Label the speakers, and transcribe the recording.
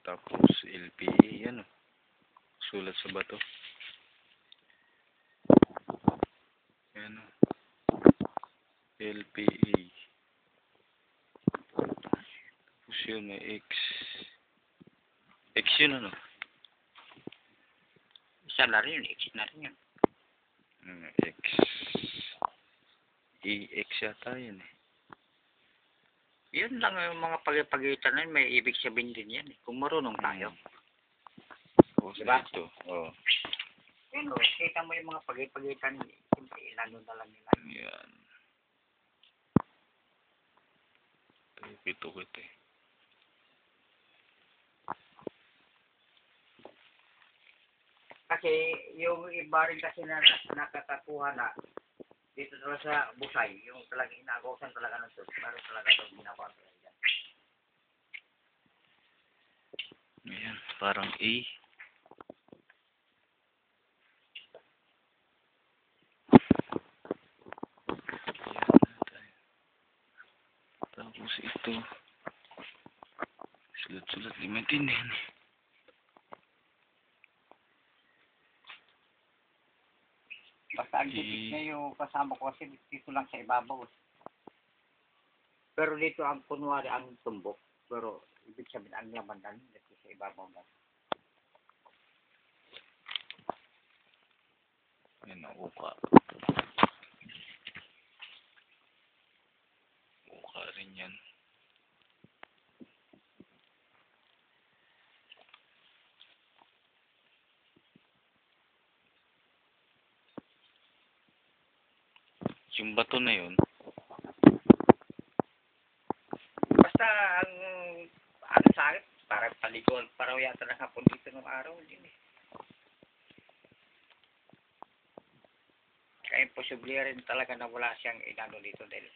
Speaker 1: Tapos LPE, yan o. Sulat sa bato. Yan o. LPE. Tapos yun, may X. X yun ano?
Speaker 2: Isa na rin yun, X na rin yun.
Speaker 1: X. EX yata yun eh.
Speaker 2: Yun lang yung mga pagitan na yun, may ibig sabihin din yan eh. Kung marunong tayo.
Speaker 1: Tapos
Speaker 2: Diba?
Speaker 1: ito. Oh.
Speaker 2: Yun o, kita mo yung mga pagitan, siyempre ilano na lang nila.
Speaker 1: Yan. Pito ko ito eh.
Speaker 2: Kasi yung iba rin kasi na nakakakuha na dito talaga sa busay, yung talagang inagawasan talaga ng sus. Meron talaga itong ginawa talaga dyan.
Speaker 1: Ayan, parang A. Tapos ito. Sulat-sulat, di maintindihan eh.
Speaker 2: Basta ang tipik na yung kasama ko kasi dito lang sa ibabaw. Pero dito ang kunwari ang tumbok. Pero ibig sabihin ang laman na dito sa ibabaw na.
Speaker 1: Ayan ang uka. Uka rin yan. Yung bato na yun.
Speaker 2: Basta ang sakit, parang paligon. Parang yata nakapon dito ng araw din eh. Kaya imposible rin talaga na wala siyang inano dito dahil